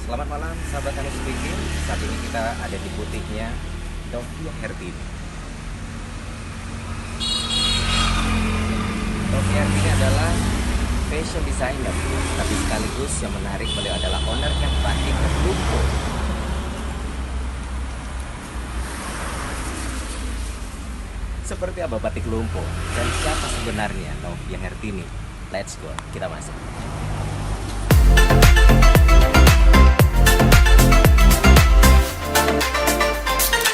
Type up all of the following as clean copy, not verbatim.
Selamat malam sahabat Hanif Speaking. Saat ini kita ada di butiknya Novia Hertini. Novia Hertini adalah fashion designer, tapi sekaligus yang menarik beliau adalah ownernya Batik Lumpo. Seperti apa Batik Lumpo dan siapa sebenarnya Novia Hertini? Let's go, kita masuk.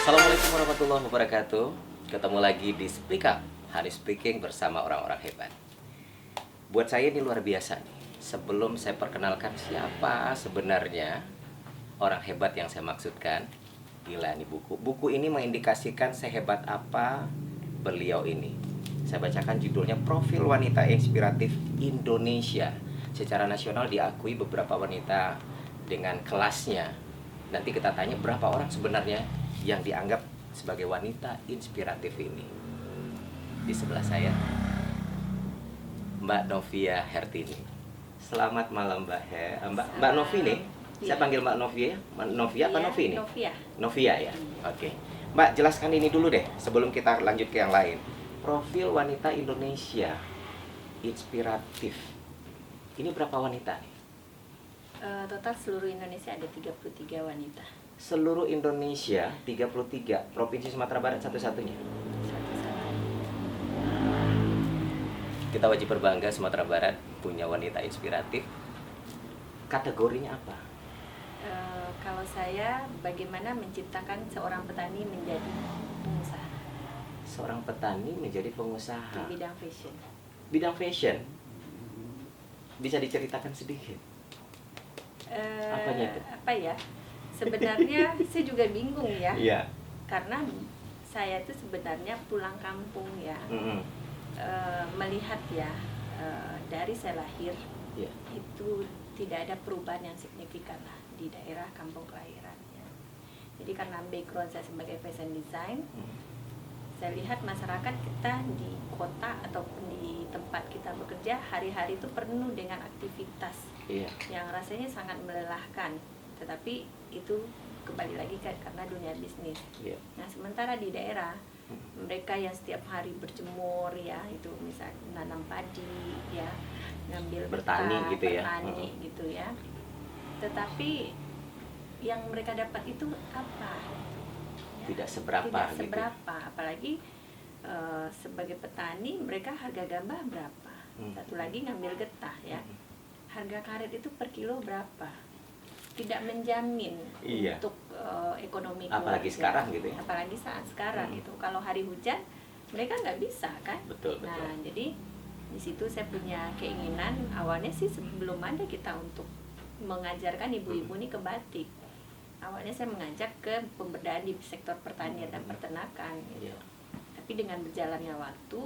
Assalamualaikum warahmatullahi wabarakatuh. Ketemu lagi di Speak Up, Hanif Speaking bersama orang-orang hebat. Buat saya ini luar biasa nih. Sebelum saya perkenalkan siapa sebenarnya orang hebat yang saya maksudkan, gila nih buku. Buku ini mengindikasikan sehebat apa beliau ini. Saya bacakan judulnya Profil Wanita Inspiratif Indonesia. Secara nasional diakui beberapa wanita dengan kelasnya. Nanti kita tanya berapa orang sebenarnya yang dianggap sebagai wanita inspiratif ini. Di sebelah saya Mbak Novia Hertini. Selamat malam Mbak Novi nih. Saya panggil Mbak Novia, Novia apa Novi nih? Novia. Novia ya. Oke. Mbak, jelaskan ini dulu deh sebelum kita lanjut ke yang lain. Profil wanita Indonesia inspiratif. Ini berapa wanita nih? Total seluruh Indonesia ada 33 wanita. Seluruh Indonesia 33, Provinsi Sumatera Barat satu-satunya. Kita wajib berbangga Sumatera Barat punya wanita inspiratif. Kategorinya apa? Kalau saya, bagaimana menciptakan seorang petani menjadi pengusaha Seorang petani menjadi pengusaha di bidang fashion. bidang fashion. Bisa diceritakan sedikit? Apanya itu? Apa ya? Sebenarnya saya juga bingung ya. Iya. Karena saya itu sebenarnya pulang kampung ya. Melihat ya, dari saya lahir Iya. itu tidak ada perubahan yang signifikan lah di daerah kampung kelahiran ya. Jadi karena background saya sebagai fashion design, saya lihat masyarakat kita di kota ataupun di tempat kita bekerja hari-hari itu penuh dengan aktivitas yang rasanya sangat melelahkan. Tetapi itu kembali lagi karena dunia bisnis. Nah, sementara di daerah mereka yang setiap hari berjemur ya, itu misalnya nanam padi ya, ngambil Bertani getah, gitu ya. bertani gitu ya. Tetapi yang mereka dapat itu apa? Tidak seberapa Tidak gitu. seberapa, apalagi sebagai petani mereka harga gabah berapa? Satu lagi ngambil getah ya. Harga karet itu per kilo berapa? Tidak menjamin untuk ekonomi apalagi keluarga. sekarang gitu ya. Apalagi saat sekarang gitu. Kalau hari hujan mereka nggak bisa kan. Betul. Nah, jadi di situ saya punya keinginan awalnya sih sebelum ada kita untuk mengajarkan ibu-ibu ini ke batik. Awalnya saya mengajak ke pemberdayaan di sektor pertanian dan peternakan gitu. Tapi dengan berjalannya waktu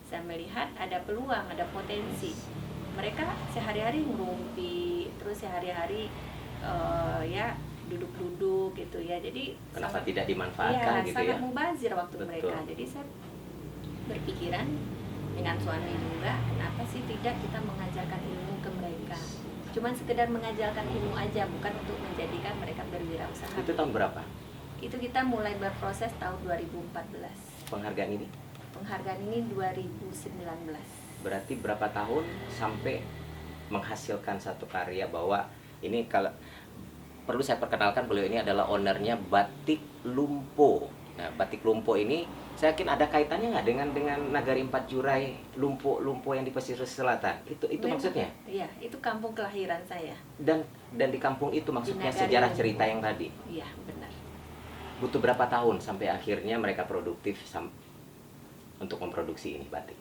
saya melihat ada peluang, ada potensi. Mereka sehari-hari ngerumpi, terus sehari-hari ya duduk-duduk gitu ya. Jadi kenapa tidak dimanfaatkan gitu sangat ya? mubazir waktu Betul. mereka. Jadi saya berpikiran dengan suami juga, kenapa sih tidak kita mengajarkan ilmu ke mereka? Cuman sekedar mengajarkan ilmu aja, bukan untuk menjadikan mereka berwirausaha. Itu tahun berapa? Itu kita mulai berproses tahun 2014. Penghargaan ini? Penghargaan ini 2019. Berarti berapa tahun sampai menghasilkan satu karya bahwa ini, kalau perlu saya perkenalkan, beliau ini adalah ownernya Batik Lumpo. Nah, Batik Lumpo ini saya yakin ada kaitannya nggak dengan Nagari Empat Jurai, Lumpo yang di pesisir selatan. Itu Memang, maksudnya? Iya, itu kampung kelahiran saya. Dan di kampung itu maksudnya Nagari sejarah Lumpo. cerita yang tadi. Iya, benar. Butuh berapa tahun sampai akhirnya mereka produktif untuk memproduksi ini batik?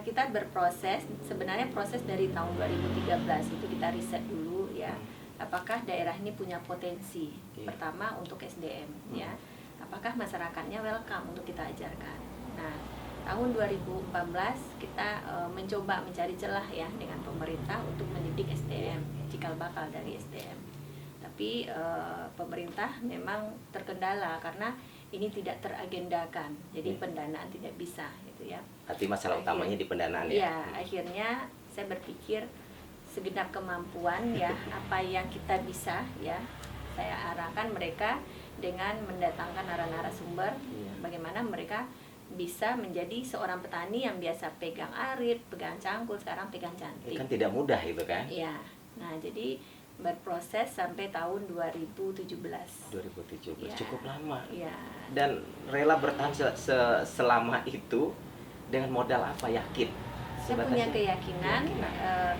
Kita berproses, sebenarnya proses dari tahun 2013 itu kita riset dulu ya, apakah daerah ini punya potensi. Pertama untuk SDM ya, apakah masyarakatnya welcome untuk kita ajarkan. Nah, tahun 2014 kita mencoba mencari celah ya dengan pemerintah untuk mendidik SDM, cikal bakal dari SDM. Tapi pemerintah memang terkendala karena ini tidak teragendakan, jadi pendanaan tidak bisa gitu ya. Arti masalah utamanya di pendanaan ya? Iya, akhirnya saya berpikir segenap kemampuan ya, apa yang kita bisa ya, saya arahkan mereka dengan mendatangkan narasumber, bagaimana mereka bisa menjadi seorang petani yang biasa pegang arit, pegang cangkul, sekarang pegang cantik. Kan tidak mudah itu kan? Iya. Nah, jadi berproses sampai tahun 2017. 2017, Ya. cukup lama. Iya. Dan rela bertahan selama itu dengan modal apa, yakin? Saya Sebatas punya keyakinan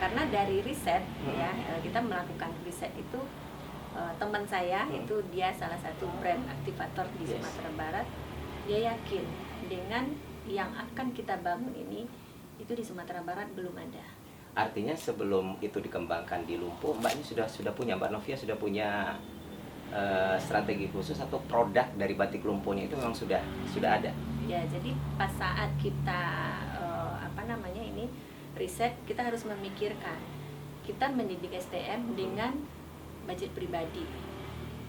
karena dari riset ya, kita melakukan riset itu, teman saya itu dia salah satu brand aktivator di Yes. Sumatera Barat, dia yakin dengan yang akan kita bangun ini itu di Sumatera Barat belum ada. Artinya sebelum itu dikembangkan di Lumpuh, Mbak ini sudah punya, Mbak Novia sudah punya strategi khusus atau produk dari batik Lumpuhnya itu memang sudah ada. Ya, jadi pas saat kita riset, kita harus memikirkan kita mendidik SDM dengan budget pribadi,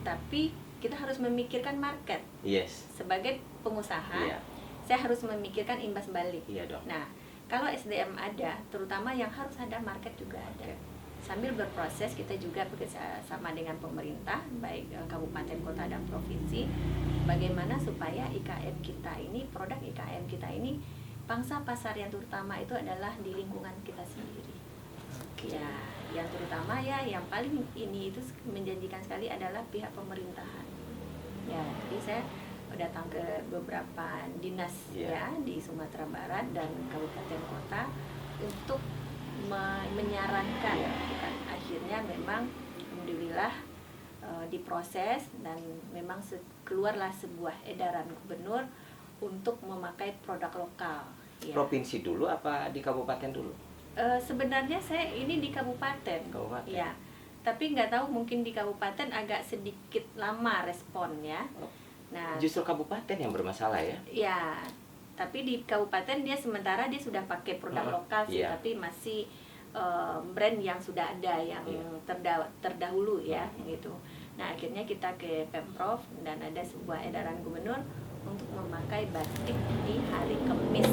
tapi kita harus memikirkan market. Yes. Sebagai pengusaha, Iya. saya harus memikirkan imbas balik. Iya dong. Nah, kalau SDM ada, terutama yang harus ada market juga ada. Sambil berproses, kita juga bekerja sama dengan pemerintah, baik kabupaten, kota, dan provinsi, bagaimana supaya IKM kita ini, produk IKM kita ini, pangsa pasar yang terutama itu adalah di lingkungan kita sendiri. Ya, yang terutama ya, yang paling ini itu menjanjikan sekali adalah pihak pemerintahan. Ya, jadi saya datang ke beberapa dinas ya di Sumatera Barat dan kabupaten kota untuk menyarankan. Kan akhirnya memang alhamdulillah diproses dan memang keluarlah sebuah edaran gubernur untuk memakai produk lokal. Ya. Provinsi dulu apa di kabupaten dulu? Sebenarnya saya ini di kabupaten. Ya. Tapi nggak tahu, mungkin di kabupaten agak sedikit lama responnya. Nah, justru kabupaten yang bermasalah ya? Ya, tapi di kabupaten dia sementara dia sudah pakai produk lokal sih, tapi masih brand yang sudah ada yang terdahulu ya gitu. Nah, akhirnya kita ke Pemprov dan ada sebuah edaran gubernur untuk memakai batik di hari Kamis.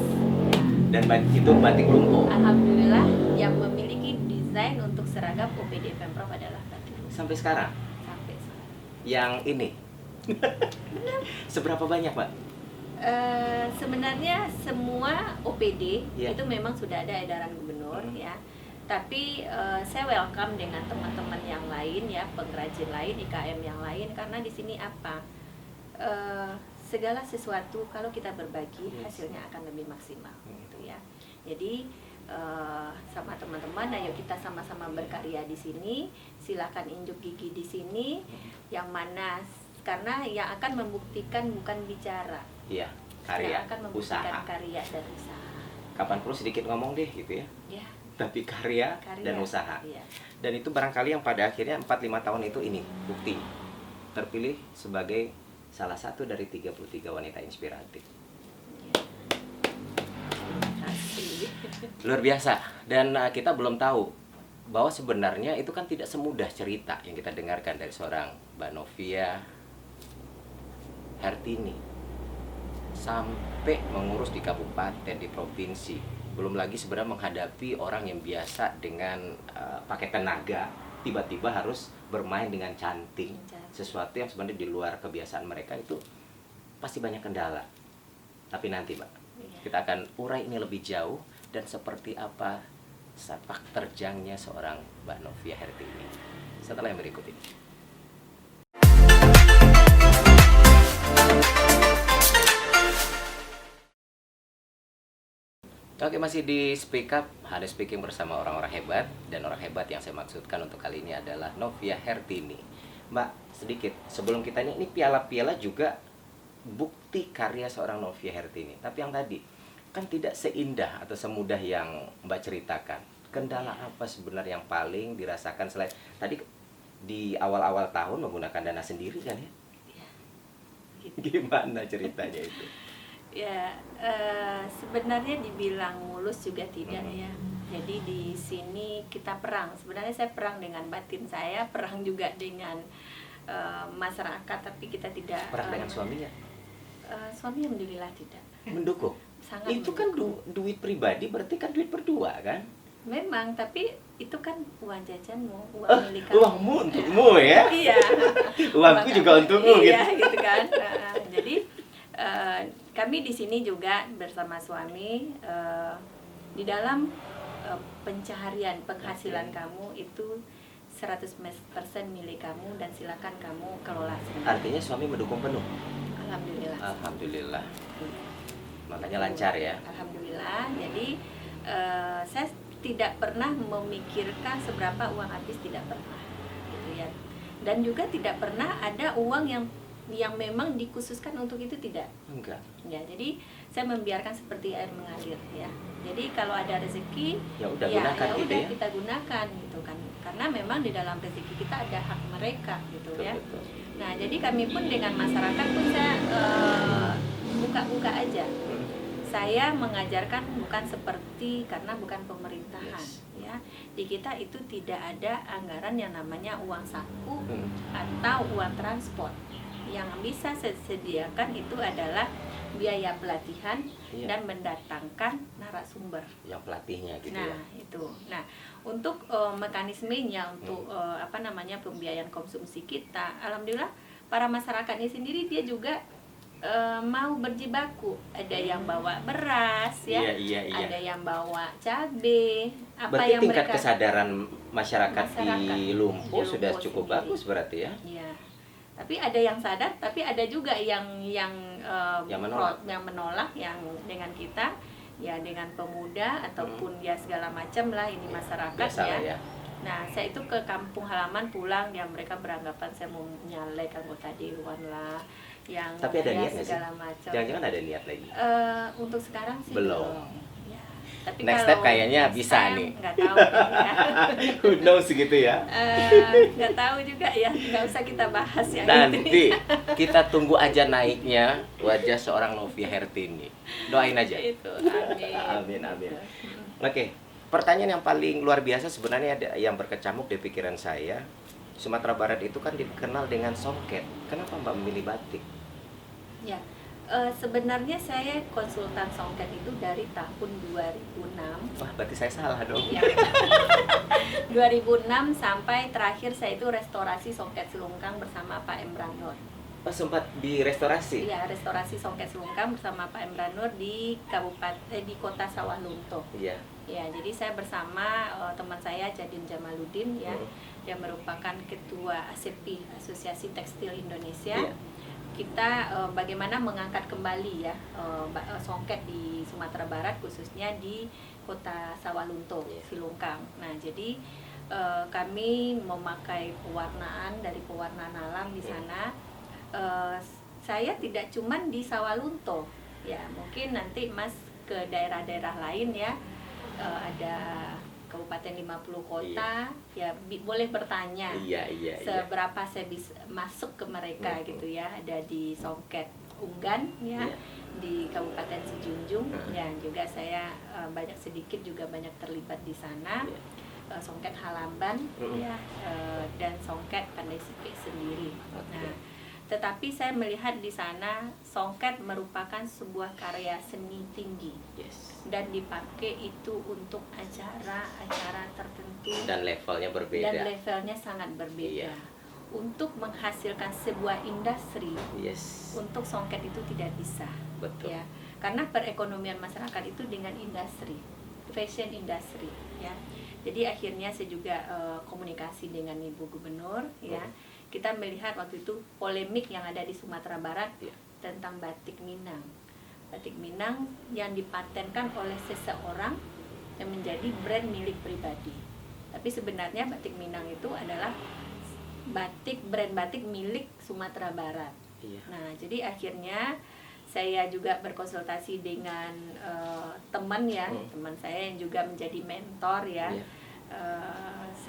Dan itu batik Lumpuh. Alhamdulillah yang memiliki desain untuk seragam OPD Pemprov adalah batik Lumpuh. Sampai sekarang? Sampai sekarang. Yang ini? Seberapa banyak, Pak? Sebenarnya semua OPD itu memang sudah ada edaran gubernur ya. Tapi saya welcome dengan teman-teman yang lain ya, pengrajin lain, IKM yang lain, karena di sini apa? Segala sesuatu kalau kita berbagi hasilnya akan lebih maksimal gitu ya. Jadi sama teman-teman, ayo kita sama-sama berkarya di sini. Silakan injuk gigi di sini. Yang mana karena yang akan membuktikan bukan bicara. Iya, karya, yang akan membuktikan usaha. Karya dan usaha. Kapan perlu sedikit ngomong deh gitu ya. Ya. Tapi karya dan usaha. Iya. Dan itu barangkali yang pada akhirnya 4-5 tahun itu ini bukti terpilih sebagai salah satu dari 33 wanita inspiratif. Luar biasa. Dan kita belum tahu bahwa sebenarnya itu kan tidak semudah cerita yang kita dengarkan dari seorang Mbak Novia Hertini sampai mengurus di kabupaten, di provinsi. Belum lagi sebenarnya menghadapi orang yang biasa dengan pakai tenaga, tiba-tiba harus bermain dengan cantik. Sesuatu yang sebenarnya di luar kebiasaan mereka, itu pasti banyak kendala. Tapi nanti, Mbak, kita akan urai ini lebih jauh dan seperti apa sepak terjangnya seorang Mbak Novia Hertini setelah yang berikut ini. Oke, masih di Speak Up, Hari Speaking bersama orang-orang hebat. Dan orang hebat yang saya maksudkan untuk kali ini adalah Novia Hertini. Mbak, sedikit sebelum kita ini piala-piala juga bukti karya seorang Novia Hertini. Tapi yang tadi kan tidak seindah atau semudah yang Mbak ceritakan. Kendala apa sebenarnya yang paling dirasakan selain tadi di awal-awal tahun menggunakan dana sendiri kan ya? Gimana ceritanya itu? Ya, sebenarnya dibilang mulus juga tidak ya. Jadi di sini kita perang. Sebenarnya saya perang dengan batin saya, perang juga dengan masyarakat, tapi kita tidak perang dengan suaminya. Suami alhamdulillah tidak. Mendukung. Sangat itu mendukung. Kan duit pribadi, berarti kan duit berdua kan? Memang, tapi itu kan uang jajanmu, uang milik kamu. Uangmu untukmu ya? Iya. Uangku Uang juga kamu. untukmu Iya, gitu. gitu kan. Nah, jadi kami di sini juga bersama suami di dalam pencaharian penghasilan kamu itu 100% milik kamu dan silakan kamu kelola sendiri. Artinya suami mendukung penuh. Alhamdulillah. Alhamdulillah. Iya. Makanya lancar ya. Alhamdulillah. Jadi saya tidak pernah memikirkan seberapa uang habis, tidak pernah, gitu ya. Dan juga tidak pernah ada uang yang memang dikhususkan untuk itu, tidak. Enggak. Ya, jadi saya membiarkan seperti air mengalir ya. Jadi kalau ada rezeki, Ya udah gunakan gitu udah ya. kita gunakan gitu kan. Karena memang di dalam rezeki kita ada hak mereka gitu Betul, ya. betul. Nah, jadi kami pun dengan masyarakat pun saya buka-buka aja. Saya mengajarkan bukan seperti, karena bukan pemerintahan. Yes. Ya, di kita itu tidak ada anggaran yang namanya uang saku atau uang transport. Yang bisa saya sediakan itu adalah biaya pelatihan Iya. dan mendatangkan narasumber. Yang pelatihnya gitu Nah, ya. itu. Nah, untuk mekanismenya untuk pembiayaan konsumsi kita, alhamdulillah para masyarakatnya sendiri dia juga mau berjibaku. Ada yang bawa beras ya, Iya. ada yang bawa cabe. Apa Berarti yang tingkat mereka kesadaran masyarakat Masyarakat di Lumpuh di sudah Lumpuh cukup sendiri. bagus berarti ya. Iya. Tapi ada yang sadar, tapi ada juga yang menolak yang dengan kita ya, dengan pemuda ataupun ya segala macam lah ini masyarakat Biasalah ya. ya. Nah, saya itu ke kampung halaman pulang ya, mereka beranggapan saya mau nyalek anggota dewan lah, yang Tapi ada ya, niat nggak sih? segala macam. Jangan-jangan ada niat lagi. Untuk sekarang sih Belum. Ya. Tapi Next kalau step kayaknya next bisa time, nih. nggak tahu ya. Who knows gitu ya. Nggak tahu juga ya, nggak usah kita bahas yang itu. Nanti kita tunggu aja naiknya wajah seorang Novia Hertini. Doain aja. Itu, amin. Amin, amin. Gitu. Oke, pertanyaan yang paling luar biasa sebenarnya ada yang berkecamuk di pikiran saya. Sumatera Barat itu kan dikenal dengan songket. Kenapa Mbak memilih batik? Ya, sebenarnya saya konsultan songket itu dari tahun 2006. Wah, berarti saya salah dong. Ya. 2006 sampai terakhir saya itu restorasi songket Selungkang bersama Pak Emran Nur. Oh, sempat direstorasi? Iya, restorasi songket Selungkang bersama Pak Emran Nur di di Kota Sawah Lunto. Iya. Ya, jadi saya bersama teman saya Jadin Jamaluddin ya, yang merupakan ketua ASEPI, Asosiasi Tekstil Indonesia. Iya. Kita bagaimana mengangkat kembali ya songket di Sumatera Barat, khususnya di Kota Sawah Lunto, Silungkang. Nah, jadi kami memakai pewarnaan dari pewarnaan alam di sana. Saya tidak cuman di Sawah Lunto, ya mungkin nanti Mas ke daerah-daerah lain ya, ada Kabupaten 50 kota, ya boleh bertanya Iya. seberapa saya bisa masuk ke mereka gitu ya. Ada di Songket Unggan ya, Iya. di Kabupaten Sijunjung ya, juga saya sedikit juga banyak terlibat di sana. Songket Halamban ya, dan Songket Pandai Sipik sendiri. Nah, tetapi saya melihat di sana songket merupakan sebuah karya seni tinggi. Yes. Dan dipakai itu untuk acara-acara tertentu Dan levelnya berbeda. dan levelnya sangat berbeda. Iya. Untuk menghasilkan sebuah industri, Yes. untuk songket itu tidak bisa. Betul. Ya, karena perekonomian masyarakat itu dengan industri, fashion industry ya. Jadi akhirnya saya juga komunikasi dengan Ibu Gubernur ya. Kita melihat waktu itu polemik yang ada di Sumatera Barat tentang batik Minang. Batik Minang yang dipatenkan oleh seseorang yang menjadi brand milik pribadi. Tapi sebenarnya batik Minang itu adalah brand batik milik Sumatera Barat. Iya. Nah, jadi akhirnya saya juga berkonsultasi dengan teman ya, teman saya yang juga menjadi mentor ya. Iya.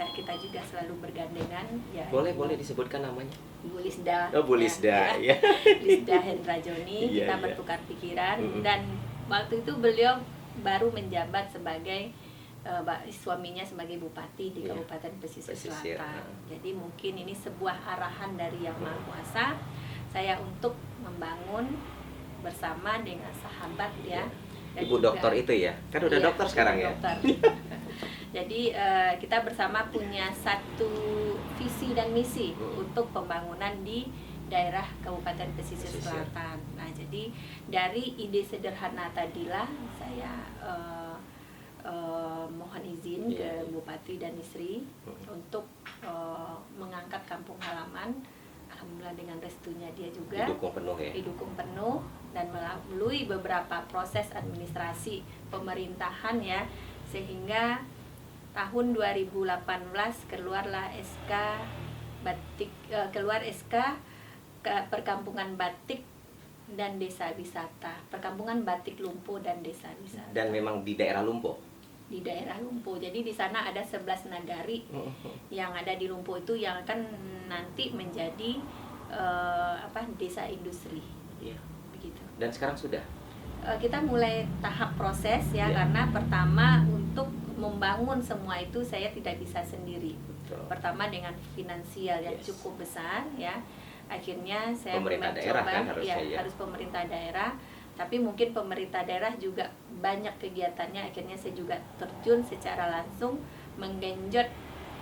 Kita juga selalu bergandengan ya. Boleh disebutkan namanya? Bu Lisda. Oh, Bu Lisda, ya. Lisda Hendra Joni. Iya, Kita iya. bertukar pikiran dan waktu itu beliau baru menjabat sebagai suaminya sebagai bupati di Iya. Kabupaten Pesisir Pesisir, Selatan. Jadi mungkin ini sebuah arahan dari Yang Maha Kuasa saya untuk membangun bersama dengan sahabat ya. Dan Ibu juga- dokter itu ya? Kan udah Iya, dokter sekarang ibu ya? dokter. Jadi kita bersama punya satu visi dan misi untuk pembangunan di daerah Kabupaten Pesisir Selatan. Nah, jadi dari ide sederhana tadilah saya mohon izin ke Bupati dan Istri untuk mengangkat kampung halaman. Alhamdulillah dengan restunya dia juga didukung penuh ya. Didukung penuh dan melalui beberapa proses administrasi pemerintahan ya, sehingga tahun 2018 keluarlah SK batik, keluar SK perkampungan batik dan desa wisata, perkampungan batik Lumpo dan desa wisata. Dan memang di daerah Lumpo. Di daerah Lumpo. Jadi di sana ada 11 nagari yang ada di Lumpo itu yang akan nanti menjadi desa industri. Iya. Begitu. Dan sekarang sudah. Kita mulai tahap proses ya, karena pertama untuk membangun semua itu saya tidak bisa sendiri. Betul. Pertama dengan finansial yang cukup besar ya. Akhirnya saya pemerintah daerah kan harus pemerintah daerah, tapi mungkin pemerintah daerah juga banyak kegiatannya. Akhirnya saya juga terjun secara langsung menggenjot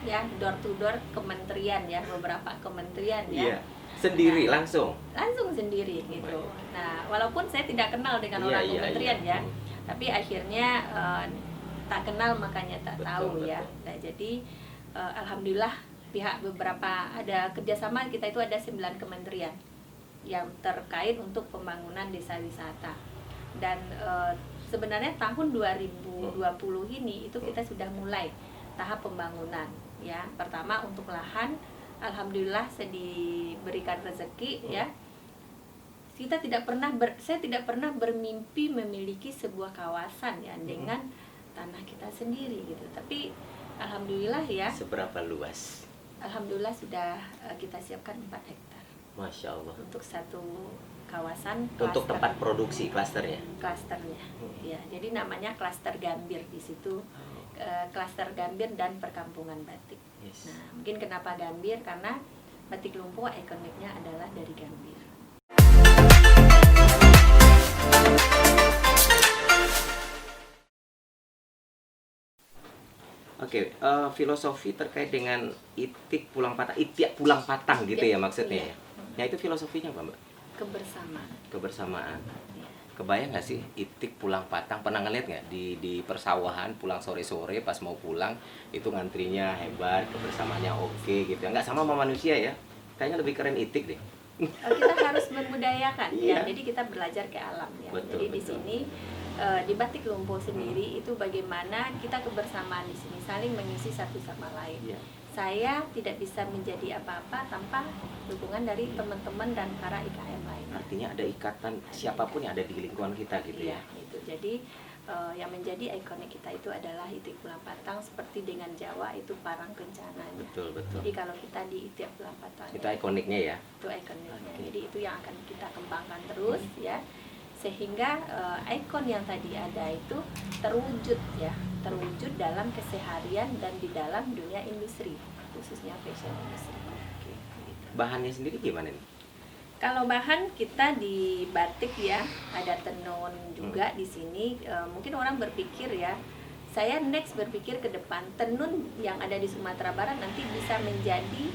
ya, door to door kementerian ya, beberapa kementerian ya. Sendiri Nah, langsung sendiri gitu. Nah, walaupun saya tidak kenal dengan orang kementerian ya, tapi akhirnya tak kenal makanya tak tahu ya. Nah, jadi alhamdulillah pihak beberapa ada kerjasama kita, itu ada 9 kementerian yang terkait untuk pembangunan desa wisata. Dan sebenarnya tahun 2020 ini itu kita sudah mulai tahap pembangunan ya. Pertama untuk lahan, alhamdulillah saya diberikan rezeki ya. Saya tidak pernah bermimpi memiliki sebuah kawasan ya dengan tanah kita sendiri gitu. Tapi alhamdulillah ya. Seberapa luas? Alhamdulillah sudah kita siapkan 4 hektar. Masya Allah. Untuk satu kawasan. Untuk tempat produksi klasternya. Klasternya, ya. Jadi namanya klaster Gambir di situ. Klaster Gambir dan perkampungan batik. Yes. Nah, mungkin kenapa Gambir, karena batik Lumpo ikoniknya adalah dari Gambir. Oke, filosofi terkait dengan itik pulang patang, itiak pulang patang gitu ya maksudnya. Iya. Ya itu filosofinya apa, Mbak? Kebersamaan. Kebersamaan. Ya. Kebayang nggak sih itik pulang patang? Pernah ngeliat nggak di persawahan pulang sore-sore pas mau pulang itu ngantrinya hebat, kebersamaannya oke gitu. Nggak sama manusia ya. Kayaknya lebih keren itik deh. Kita harus membudayakan Iya. ya. Jadi kita belajar ke alam ya. Betul, Jadi di betul. sini di batik Lumpo sendiri itu bagaimana kita kebersamaan di sini saling mengisi satu sama lain. Iya. Saya tidak bisa menjadi apa-apa tanpa dukungan dari teman-teman dan para IKM lain. Artinya ada ikatan siapapun yang ada di lingkungan kita gitu Iya, ya. itu. Jadi yang menjadi ikonik kita itu adalah itik pulang patang, seperti dengan Jawa itu parang kencananya. Betul, betul. Jadi kalau kita di itik pulang patang Itu ikoniknya ya. itu ikoniknya. Oke. Jadi itu yang akan kita kembangkan terus ya, sehingga ikon yang tadi ada itu terwujud ya, terwujud dalam keseharian dan di dalam dunia industri, khususnya fashion industry. Oke. Bahannya sendiri gimana nih? Kalau bahan kita di batik ya, ada tenun juga di sini. Mungkin orang berpikir ya, saya next berpikir ke depan, tenun yang ada di Sumatera Barat nanti bisa menjadi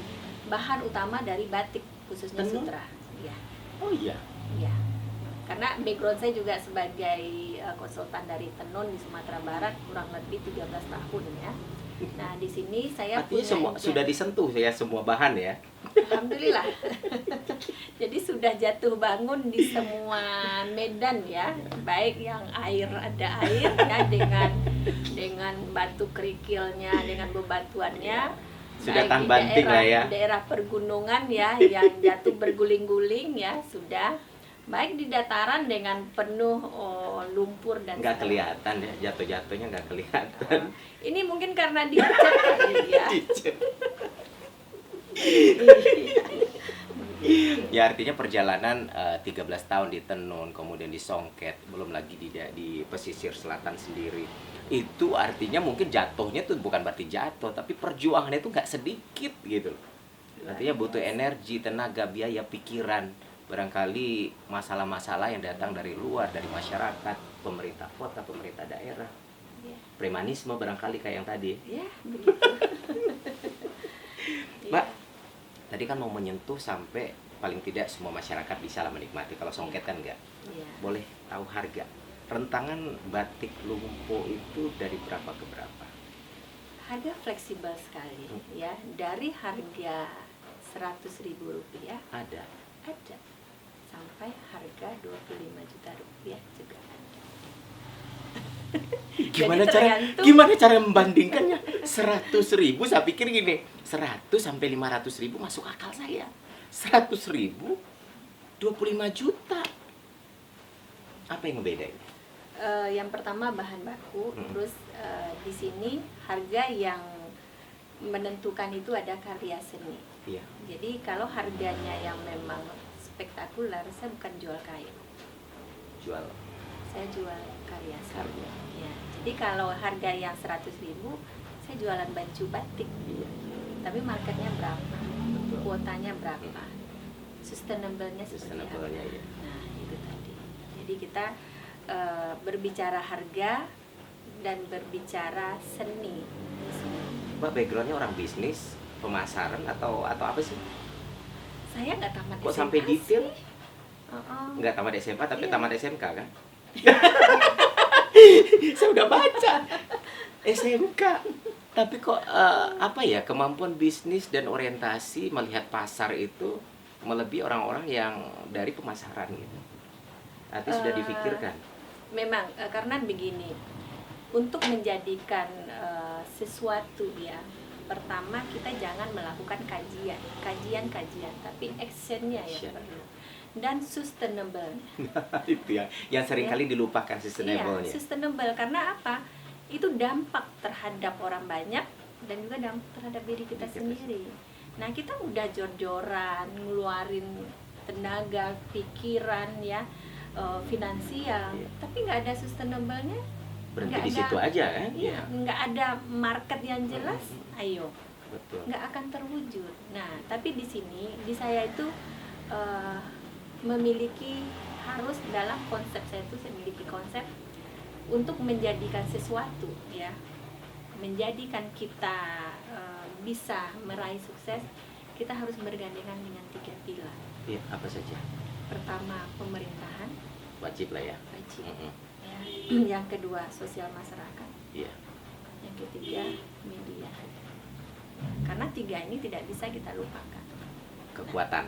bahan utama dari batik, khususnya Tenun? sutra. Ya, Oh iya. ya. Karena background saya juga sebagai konsultan dari tenun di Sumatera Barat kurang lebih 13 tahun ya. Nah, di sini saya Artinya punya semua sudah disentuh ya semua bahan ya. Alhamdulillah. Jadi sudah jatuh bangun di semua medan ya, baik yang ada air ya, dengan batu kerikilnya, dengan bebatuannya. Sudah baik tahan di banting lah ya. daerah pergunungan ya, yang jatuh berguling-guling ya, sudah. Baik di dataran dengan penuh lumpur dan Nggak segala kelihatan ya, jatuh-jatuhnya nggak kelihatan. ini mungkin karena dicat kali ya. Ya artinya perjalanan 13 tahun di tenun, kemudian di Songket, belum lagi di pesisir selatan sendiri. Itu artinya mungkin jatuhnya tuh bukan berarti jatuh, tapi perjuangannya itu nggak sedikit gitu. Artinya butuh energi, tenaga, biaya, pikiran. Barangkali masalah-masalah yang datang dari luar, dari masyarakat, pemerintah kota, pemerintah daerah. Ya, Premanisme barangkali kayak yang tadi. ya begitu. Mbak, Iya. tadi kan mau menyentuh sampai paling tidak semua masyarakat bisa lah menikmati. Kalau songket kan enggak. Iya. Boleh tahu harga. Rentangan batik Lumpo itu dari berapa ke berapa? Harga fleksibel sekali ya, dari harga Rp100.000 Ada. ada sampai harga Rp25 juta juga ada. Gimana Jadi cara tergantung. gimana cara membandingkannya? 100.000 saya pikir gini, 100 sampai 500.000 masuk akal saya. 100.000 25 juta. Apa yang membedain? Yang pertama bahan baku, Hmm. terus di sini harga yang menentukan itu ada karya seni. Iya. Jadi kalau harganya yang memang spektakuler, saya bukan jual kain, Jual saya jual karya seni. karya. Ya, jadi kalau harga yang 100.000, saya jualan baju batik. Iya. Tapi marketnya berapa? Betul. Kuotanya berapa? Sustainable-nya seperti apa? Sustainable-nya, iya. Nah, itu tadi. Jadi kita berbicara harga dan berbicara seni di sini. Mbak backgroundnya orang bisnis, pemasaran atau apa sih? Saya nggak tamat Kok SMA sampai detail? sih. Nggak tamat SMA tapi Iya. tamat SMK kan? Saya udah baca SMK. Tapi kok apa ya, kemampuan bisnis dan orientasi melihat pasar itu melebihi orang-orang yang dari pemasaran gitu. Nanti sudah dipikirkan. Memang karena begini, untuk menjadikan sesuatu ya, pertama kita jangan melakukan kajian, tapi actionnya Action. yang perlu, dan sustainable. Itu yang seringkali dilupakan Iya, sustainable-nya. sustainable karena apa? Itu dampak terhadap orang banyak dan juga dampak terhadap diri kita Diri kita sendiri. Nah, kita udah jor-joran ngeluarin tenaga, pikiran ya, finansial, Iya. tapi nggak ada sustainable-nya. Berhenti Nggak di ada. situ aja kan? Iya, nggak ada market yang jelas. Ayo, Betul. nggak akan terwujud. Nah, tapi di sini di saya itu memiliki, harus dalam konsep saya itu, saya memiliki konsep untuk menjadikan sesuatu ya, menjadikan kita bisa meraih sukses, kita harus bergandengan dengan 3 pilar. Iya, apa saja? Pertama, pemerintahan Wajib lah ya. wajib Mm-mm. ya. Yang kedua, sosial masyarakat. Iya. Yang ketiga, media. Karena 3 ini tidak bisa kita lupakan. Kekuatan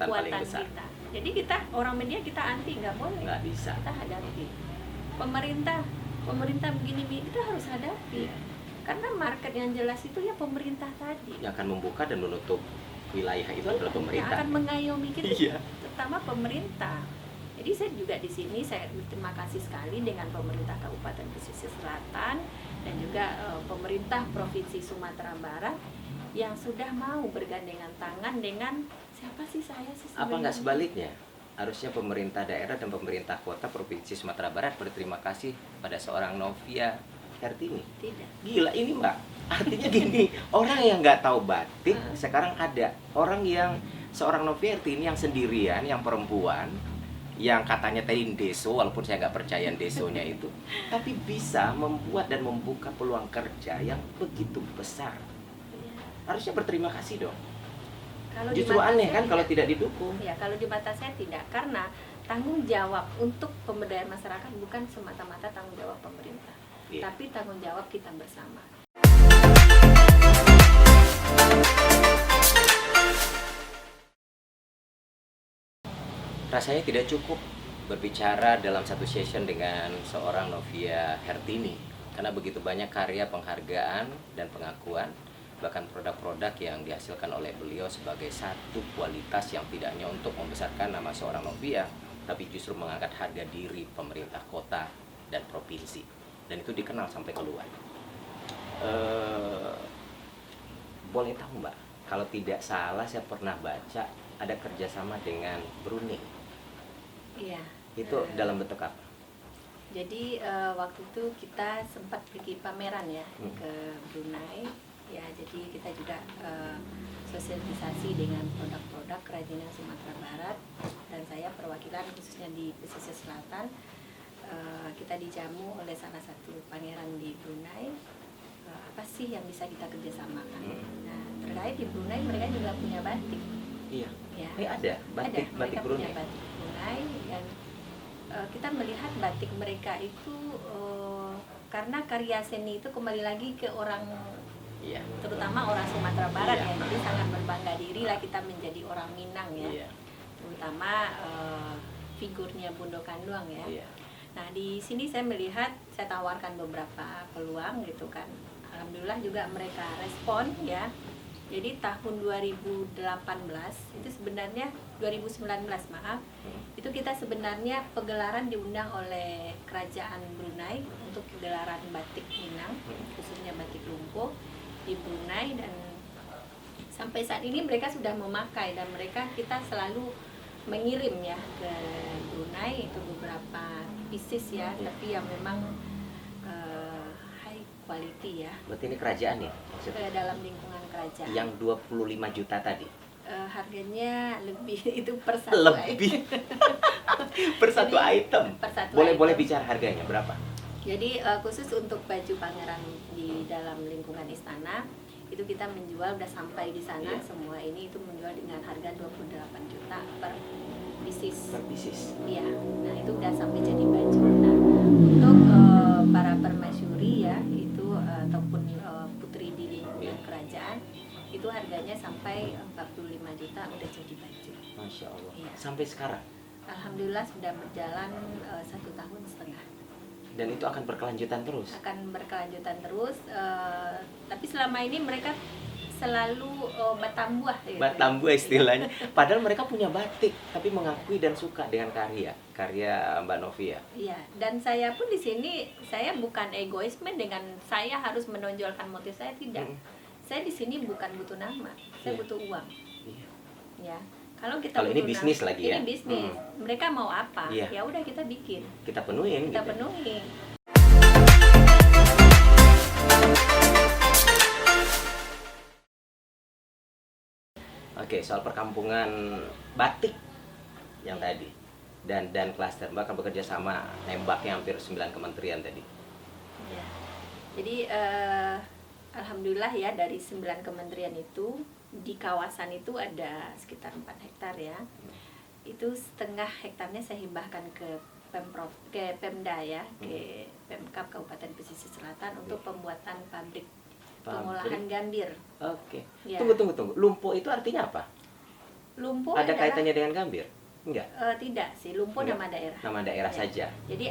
paling besar. kita. Jadi kita orang media kita anti, nggak boleh. Nggak bisa. Kita hadapi. Pemerintah begini kita harus hadapi. Iya. Karena market yang jelas itu ya pemerintah tadi. Yang akan membuka dan menutup wilayah itu adalah Yang pemerintah. akan mengayomi kita, Iya. terutama pemerintah. Jadi saya juga di sini saya berterima kasih sekali dengan pemerintah Kabupaten Pesisir Selatan dan juga pemerintah Provinsi Sumatera Barat yang sudah mau bergandengan tangan dengan siapa sih saya sih Apa sebenarnya? nggak sebaliknya? Harusnya pemerintah daerah dan pemerintah kota Provinsi Sumatera Barat berterima kasih pada seorang Novia Hertini. Tidak. Gila ini Mbak. Artinya gini, orang yang nggak tahu batik sekarang ada. Orang yang seorang Novia Hertini yang sendirian, yang perempuan, yang katanya tadi deso, walaupun saya nggak percaya desonya itu, tapi bisa membuat dan membuka peluang kerja yang begitu besar. Ya. Harusnya berterima kasih dong. Kalau di Justru mata aneh saya kan kalau tidak. tidak didukung. Ya, kalau di mata saya tidak, karena tanggung jawab untuk pemberdayaan masyarakat bukan semata-mata tanggung jawab pemerintah, Iya. tapi tanggung jawab kita bersama. Rasanya tidak cukup berbicara dalam satu session dengan seorang Novia Hertini, karena begitu banyak karya penghargaan dan pengakuan, bahkan produk-produk yang dihasilkan oleh beliau sebagai satu kualitas yang tidak hanya untuk membesarkan nama seorang Novia, tapi justru mengangkat harga diri pemerintah kota dan provinsi, dan itu dikenal sampai keluar. Boleh tahu Mbak, kalau tidak salah saya pernah baca ada kerjasama dengan Brunei. Iya. Itu dalam bentuk apa? Jadi waktu itu kita sempat pergi pameran ya ke Brunei. Ya, jadi kita juga sosialisasi dengan produk-produk kerajinan Sumatera Barat, dan saya perwakilan khususnya di pesisir selatan. kita dijamu oleh salah satu pangeran di Brunei. Apa sih yang bisa kita kerjasamakan? Nah, terkait di Brunei mereka juga punya batik. Iya. Ya. Ada batik Ada, batik mereka Brunei. punya batik Brunei dan kita melihat batik mereka itu karena karya seni itu kembali lagi ke orang, Iya. terutama orang Sumatera Barat Iya. ya, jadi sangat berbangga diri lah kita menjadi orang Minang ya, Iya. terutama figurnya Bundo Kanduang ya. Iya. Nah di sini saya melihat, saya tawarkan beberapa peluang gitu kan, alhamdulillah juga mereka respon ya. Jadi tahun 2018 itu sebenarnya 2019 maaf, itu kita sebenarnya pegelaran diundang oleh kerajaan Brunei untuk gelaran batik Minang, khususnya batik lumpuh di Brunei, dan sampai saat ini mereka sudah memakai dan mereka kita selalu mengirim ya ke Brunei itu beberapa pieces ya, tapi yang memang high quality ya. Berarti ini kerajaan ya maksudnya? Dalam lingkungan kerajaan. Yang 25 juta tadi. Harganya lebih itu per satu Lebih. Per satu Jadi, item. per satu Boleh item. bicara harganya berapa? Jadi khusus untuk baju pangeran di dalam lingkungan istana itu kita menjual, udah sampai di sana Iya. semua ini itu menjual dengan harga 28 juta per pieces. Per pieces. Iya. Nah, itu udah sampai jadi baju. Nah, untuk para permaisuri ya itu ataupun putri di lingkungan Iya. kerajaan itu harganya sampai 45 juta udah jadi baju. Masya Allah. Iya. Sampai sekarang. Alhamdulillah sudah berjalan 1,5 tahun. Dan itu akan berkelanjutan terus. Akan berkelanjutan terus, tapi selama ini mereka selalu batambuah gitu. Batambu istilahnya. Padahal mereka punya batik, tapi mengakui dan suka dengan karya Mbak Novia. Iya, dan saya pun di sini saya bukan egoisme dengan saya harus menonjolkan motif saya, tidak. Saya di sini bukan butuh nama, saya Iya. butuh uang. Iya. Ya. Kalau ini butuh bisnis nama, lagi ya? Ini bisnis. Mereka mau apa? Iya. Ya udah kita bikin. Kita penuhin. Kita gitu. penuhi. Oke, soal perkampungan batik yang tadi dan klaster, Mbak akan bekerja sama nembaknya hampir 9 kementerian tadi. Ya. Jadi alhamdulillah ya dari 9 kementerian itu di kawasan itu ada sekitar 4 hektar ya. Itu setengah hektarnya saya hibahkan ke Pemprov, ke Pemda ya, ke Pemkab Kabupaten Pesisir Selatan untuk pembuatan pabrik pengolahan gambir. Oke. Ya. Tunggu. Lumpuh itu artinya apa? Lumpuh Ada adalah, kaitannya dengan gambir? Enggak. tidak sih, lumpuh Enggak. nama daerah. Nama daerah Ya. saja. Jadi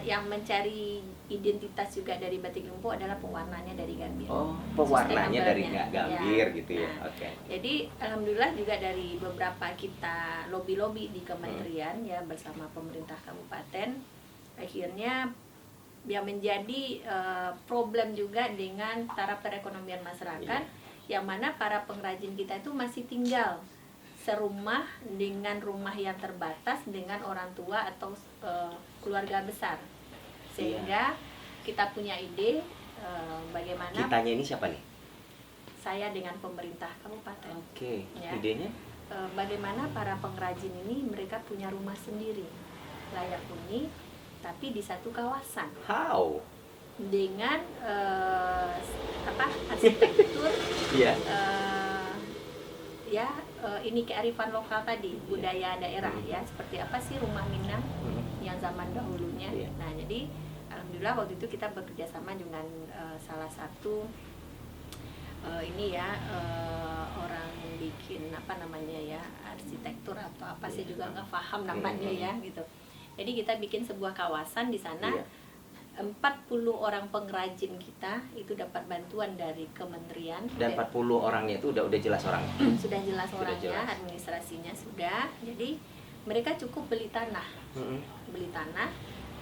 yang mencari identitas juga dari batik lumpuh adalah pewarnanya dari gambir. Oh, pewarnanya dari Sustainable-nya. gambir Ya. gitu ya. Nah, Oke. Jadi alhamdulillah juga dari beberapa kita lobby-lobby di kementerian ya bersama pemerintah kabupaten, akhirnya yang menjadi problem juga dengan taraf perekonomian masyarakat, yang mana para pengrajin kita itu masih tinggal serumah dengan rumah yang terbatas dengan orang tua atau keluarga besar, sehingga kita punya ide bagaimana Kitanya ini siapa nih? saya dengan pemerintah kabupaten. Oke. Ya. Idenya? Bagaimana para pengrajin ini mereka punya rumah sendiri layak huni tapi di satu kawasan How? dengan arsitektur Iya. ini kearifan lokal tadi, budaya daerah ya, seperti apa sih rumah Minang yang zaman dahulunya. Iya. Nah jadi alhamdulillah waktu itu kita bekerja sama dengan salah satu orang bikin apa namanya ya, arsitektur atau apa sih juga nggak paham namanya ya gitu. Jadi kita bikin sebuah kawasan di sana. Iya. 40 orang pengrajin kita itu dapat bantuan dari kementerian. Dan 40 orangnya itu udah jelas orangnya. Sudah jelas Sudah orangnya, jelas. administrasinya sudah. Jadi mereka cukup beli tanah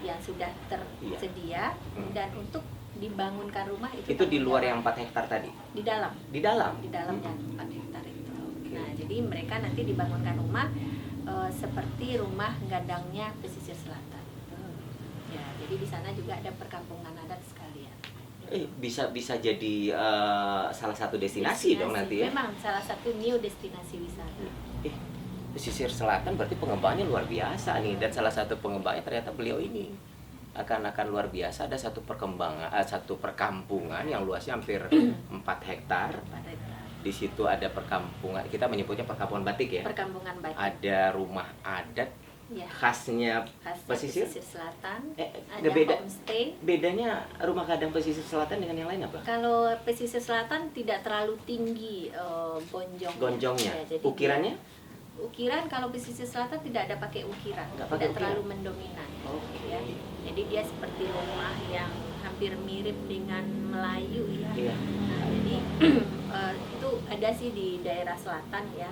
yang sudah tersedia. Dan untuk dibangunkan rumah Itu di luar yang 4 hektar tadi? di dalam Di dalam? yang 4 hektar itu. Nah jadi mereka nanti dibangunkan rumah seperti rumah gadangnya pesisir selatan. Ya, jadi di sana juga ada perkampungan adat sekalian. Bisa jadi salah satu destinasi dong nanti ya? Memang salah satu new destinasi wisata. pesisir selatan berarti pengembangannya luar biasa nih, dan salah satu pengembangnya ternyata beliau ini akan luar biasa. Ada satu satu perkampungan yang luasnya hampir 4 hektar. Di situ ada perkampungan, kita menyebutnya perkampungan batik ya. Perkampungan batik. Ada rumah adat Ya. khasnya pesisir. Selatan. Ada homestay. Bedanya rumah kadang pesisir selatan dengan yang lain apa? Kalau pesisir selatan tidak terlalu tinggi Gonjongnya. Ya, jadi Ukirannya? Ukiran kalau pesisir selatan tidak ada pakai ukiran, tidak terlalu mendominan. Ya. Jadi dia seperti rumah yang hampir mirip dengan Melayu ya. Iya. Nah, jadi itu ada sih di daerah selatan ya,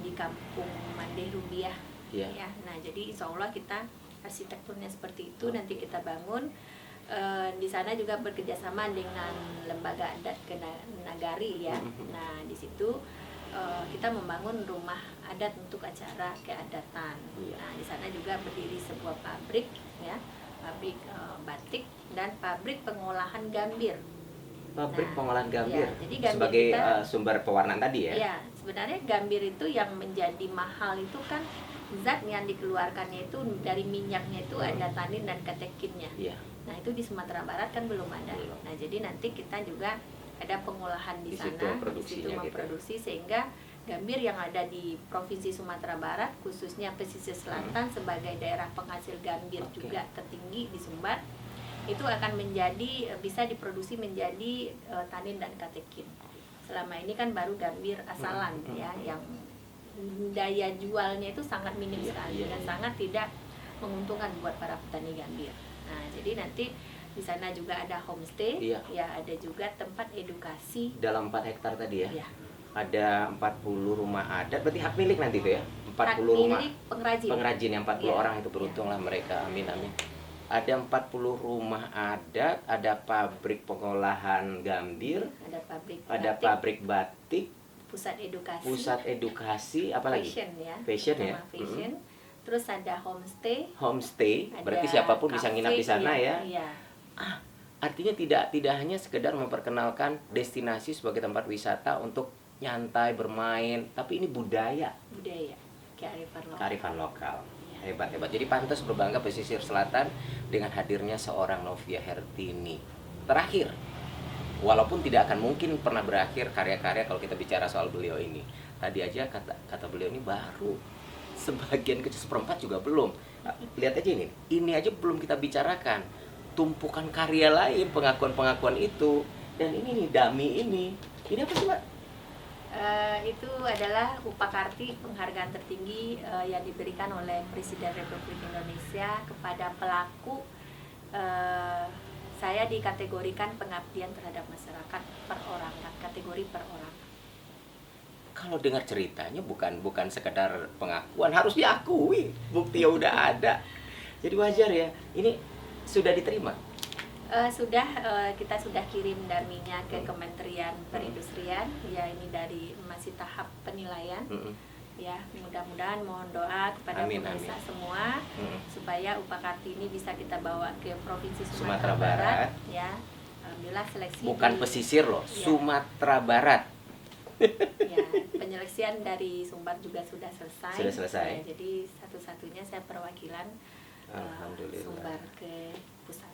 di kampung Mandeh Rubiah. Iya. Ya. Nah, jadi insya Allah kita arsitekturnya seperti itu nanti kita bangun. Di sana juga bekerjasama dengan lembaga adat Nagari ya. Nah, di situ kita membangun rumah adat untuk acara keadatan. Nah, di sana juga berdiri sebuah pabrik ya, pabrik batik dan pabrik pengolahan gambir. Pabrik pengolahan gambir. Ya, jadi gambir sebagai kita, sumber pewarnaan tadi ya. Ya, sebenarnya gambir itu yang menjadi mahal itu kan zat yang dikeluarkannya itu dari minyaknya itu ada tanin dan katekinnya. Iya. Nah, itu di Sumatera Barat kan belum ada. Nah, jadi nanti kita juga ada pengolahan di sana, di situ memproduksi sehingga gambir yang ada di Provinsi Sumatera Barat, khususnya pesisir selatan sebagai daerah penghasil gambir juga tertinggi di Sumbar, itu akan bisa diproduksi menjadi tanin dan katekin. Selama ini kan baru gambir asalan ya, yang daya jualnya itu sangat minim sekali dan sangat tidak menguntungkan buat para petani gambir. Nah, jadi nanti di sana juga ada homestay, ya ada juga tempat edukasi. Dalam 4 hektar tadi ya? Ya. Ada 40 rumah adat, berarti hak milik nanti itu ya? 40 hak rumah milik pengrajin. Pengrajin yang 40 orang itu, beruntunglah mereka, amin amin. Ada 40 rumah adat, ada pabrik pengolahan gambir, ada pabrik batik, pusat edukasi, apa lagi? Fashion ya. Fashion ya. Fashion. Terus ada homestay. Berarti siapapun bisa nginap di sana ya. Iya. Artinya tidak hanya sekedar memperkenalkan destinasi sebagai tempat wisata untuk nyantai, bermain, tapi ini budaya, kearifan lokal. Hebat. Jadi pantas berbangga pesisir selatan dengan hadirnya seorang Novia Hertini. Terakhir, walaupun tidak akan mungkin pernah berakhir karya-karya kalau kita bicara soal beliau ini. Tadi aja kata beliau ini baru sebagian kecil, seperempat juga belum. Lihat aja ini aja belum kita bicarakan. Tumpukan karya lain, pengakuan-pengakuan itu, dan ini nih dummy ini apa sih Mbak? Itu adalah Upakarti, penghargaan tertinggi yang diberikan oleh Presiden Republik Indonesia kepada pelaku. Saya dikategorikan pengabdian terhadap masyarakat perorangan, kategori perorangan. Kalau dengar ceritanya bukan sekedar pengakuan, harus diakui, bukti udah ada. Jadi wajar ya. Ini sudah diterima? Kita sudah kirim daminya ke Kementerian Perindustrian. Ya, ini masih tahap penilaian. Ya, mudah-mudahan mohon doa kepada pemirsa semua supaya Upakarti ini bisa kita bawa ke Provinsi Sumatera Barat. Ya, alhamdulillah seleksi. Bukan pesisir loh, ya. Sumatera Barat. Ya, penyeleksian dari Sumbar juga sudah selesai. Ya, jadi satu-satunya saya perwakilan Sumbar ke pusat.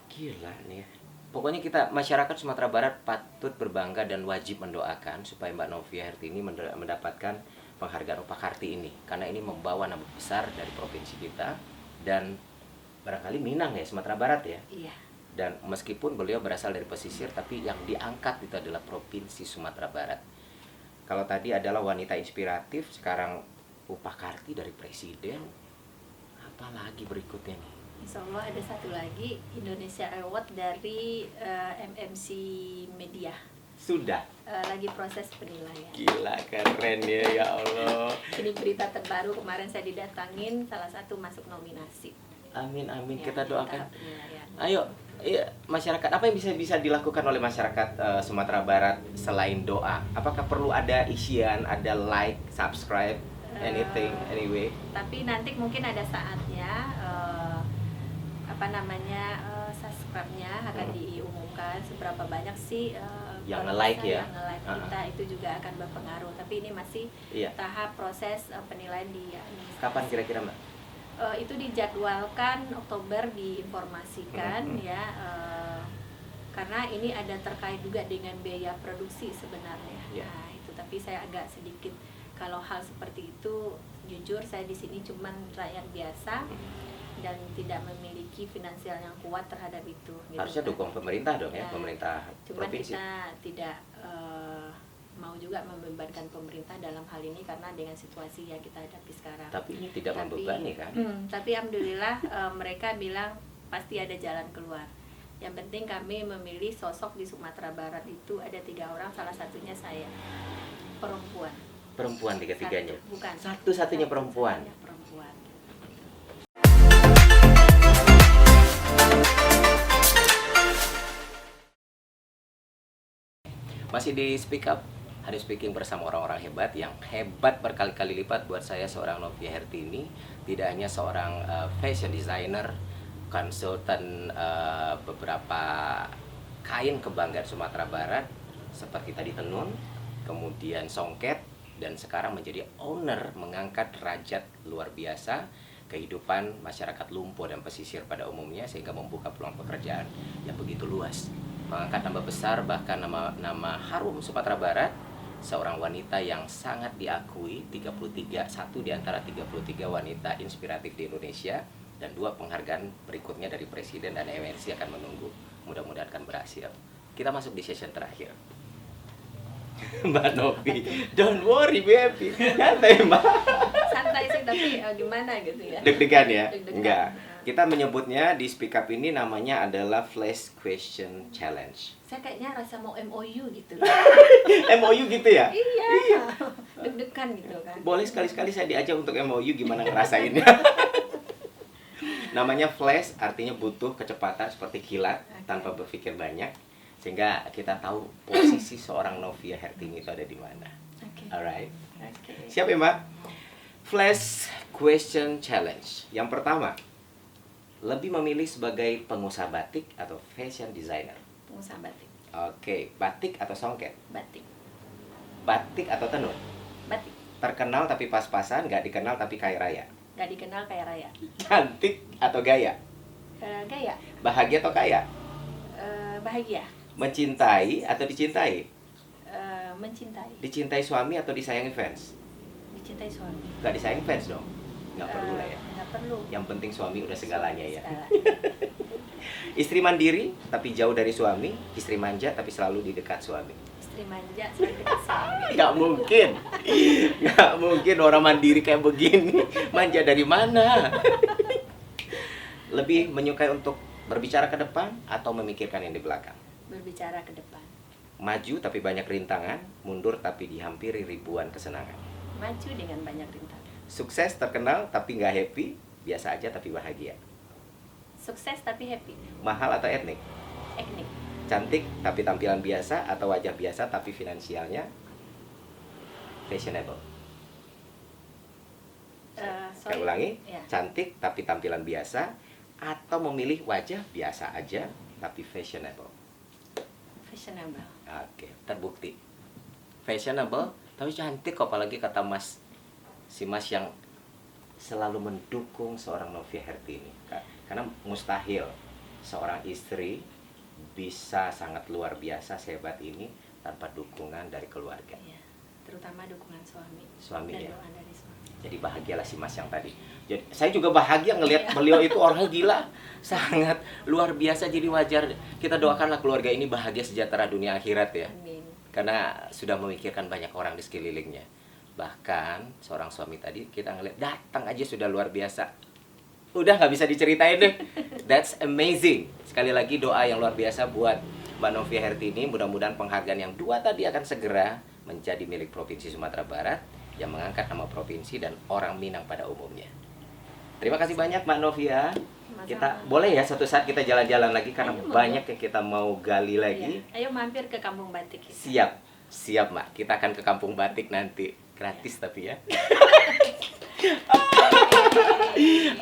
Gila nih ya. Pokoknya kita masyarakat Sumatera Barat patut berbangga dan wajib mendoakan supaya Mbak Novia Hertini mendapatkan penghargaan Upakarti ini, karena ini membawa nama besar dari provinsi kita dan barangkali Minang ya, Sumatera Barat ya. Iya. Dan meskipun beliau berasal dari pesisir, tapi yang diangkat itu adalah provinsi Sumatera Barat. Kalau tadi adalah wanita inspiratif, sekarang Upakarti dari presiden. Apalagi berikutnya nih? Insya Allah ada satu lagi, Indonesia Award dari MMC Media. Sudah? Lagi proses penilaian. Gila, keren ya Allah. Ini berita terbaru, kemarin saya didatangin, salah satu masuk nominasi. Amin, amin, ya, kita doakan. Ayo, masyarakat, apa yang bisa dilakukan oleh masyarakat Sumatera Barat selain doa? Apakah perlu ada isian, ada like, subscribe, anything, anyway? Tapi nanti mungkin ada saatnya subscribe-nya akan diumumkan kan seberapa banyak sih Yang follower nge-like saya, ya? yang nge-like kita, itu juga akan berpengaruh. Tapi ini masih Iya. tahap proses penilaian di administrasi. Kapan kira-kira Mbak? Itu dijadwalkan Oktober diinformasikan ya, karena ini ada terkait juga dengan biaya produksi sebenarnya. Ya. Nah itu, tapi saya agak sedikit, kalau hal seperti itu jujur saya di sini cuman rakyat biasa dan tidak memiliki finansial yang kuat terhadap itu. Gitu Harusnya kan. dukung pemerintah dong ya, Ya, pemerintah cuman provinsi. kita tidak mau juga membebankan pemerintah dalam hal ini karena dengan situasi yang kita hadapi sekarang. Tapi ini tidak membebani kan? Tapi alhamdulillah mereka bilang pasti ada jalan keluar. Yang penting kami memilih sosok di Sumatera Barat itu ada 3 orang, salah satunya saya, perempuan. Perempuan tiga-tiganya? Bukan. Satu-satunya perempuan? Satu-satunya perempuan. Masih di Speak Up, hari speaking bersama orang-orang hebat. Yang hebat berkali-kali lipat buat saya seorang Novia Hertini. Tidak hanya seorang fashion designer, konsultan beberapa kain kebanggaan Sumatera Barat seperti tadi tenun, kemudian songket, dan sekarang menjadi owner, mengangkat derajat luar biasa kehidupan masyarakat Lumpo dan pesisir pada umumnya, sehingga membuka peluang pekerjaan yang begitu luas, mengangkat nama besar, bahkan nama harum Sumatera Barat, seorang wanita yang sangat diakui, 33, satu di antara 33 wanita inspiratif di Indonesia, dan 2 penghargaan berikutnya dari Presiden dan MNC akan menunggu. Mudah-mudahan akan berhasil. Kita masuk di session terakhir. Mbak Novi, don't worry baby, santai Mbak. Santai sih, tapi gimana gitu ya. Deg-degan ya? Deg-degan. Enggak. Kita menyebutnya di Speak Up ini namanya adalah Flash Question Challenge. Saya kayaknya rasa mau MOU gitu. MOU gitu ya? Iya. Deg-degan gitu kan. Boleh sekali-sekali saya diajak untuk MOU, gimana ngerasainnya? Namanya flash, artinya butuh kecepatan seperti kilat, tanpa berpikir banyak, sehingga kita tahu posisi seorang Novia Hertini itu ada di mana. Oke. Alright. Oke. Siap ya Mbak? Flash Question Challenge. Yang pertama, lebih memilih sebagai pengusaha batik atau fashion designer? Pengusaha batik. Oke, batik atau songket? Batik. Batik atau tenun? Batik. Terkenal tapi pas-pasan, nggak dikenal tapi kaya raya? Gak dikenal kaya raya. Cantik atau gaya? Gaya. Bahagia atau kaya? Bahagia. Mencintai atau dicintai? Mencintai. Dicintai suami atau disayangi fans? Dicintai suami. Nggak disayangi fans dong? Nggak perlu lah ya. Nggak perlu. Yang penting suami udah segalanya ya. Segalanya. Istri mandiri tapi jauh dari suami, istri manja tapi selalu di dekat suami. Istri manja selalu dekat suami. Nggak mungkin. Nggak mungkin orang mandiri kayak begini. Manja dari mana? Lebih menyukai untuk berbicara ke depan atau memikirkan yang di belakang? Berbicara ke depan. Maju tapi banyak rintangan, mundur tapi dihampiri ribuan kesenangan. Maju dengan banyak rintangan. Sukses terkenal tapi nggak happy, biasa aja tapi bahagia. Sukses tapi happy. Mahal atau etnik? Etnik. Cantik tapi tampilan biasa atau wajah biasa tapi finansialnya fashionable? Saya ulangi, Ya. cantik tapi tampilan biasa atau memilih wajah biasa aja tapi fashionable? Fashionable. Oke, terbukti. Fashionable tapi cantik kok, apalagi kata Mas, si Mas yang selalu mendukung seorang Novia Hertini. Karena mustahil seorang istri bisa sangat luar biasa sehebat ini tanpa dukungan dari keluarga. Iya. Terutama dukungan suami. Suami dan ya. doa dari suami. Jadi bahagialah si Mas yang tadi. Jadi saya juga bahagia ngelihat beliau itu orangnya gila, sangat luar biasa. Jadi wajar kita doakanlah keluarga ini bahagia sejahtera dunia akhirat ya. Amin. Karena sudah memikirkan banyak orang di sekelilingnya. Bahkan seorang suami tadi kita ngeliat datang aja sudah luar biasa. Udah nggak bisa diceritain deh. That's amazing. Sekali lagi doa yang luar biasa buat Mbak Novia Hertini. Mudah-mudahan penghargaan yang 2 tadi akan segera menjadi milik Provinsi Sumatera Barat yang mengangkat nama provinsi dan orang Minang pada umumnya. Terima kasih banyak Mbak Novia. Kita boleh ya suatu saat kita jalan-jalan lagi karena Ayo, banyak yang kita mau gali lagi. Iya. Ayo mampir ke Kampung Batik kita. Siap Mbak. Kita akan ke Kampung Batik nanti. Gratis tapi ya.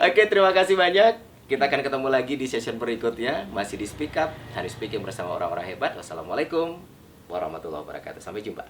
Oke, terima kasih banyak. Kita akan ketemu lagi di session berikutnya, masih di Speak Up, Hari Speaking bersama orang-orang hebat. Wassalamualaikum warahmatullahi wabarakatuh. Sampai jumpa.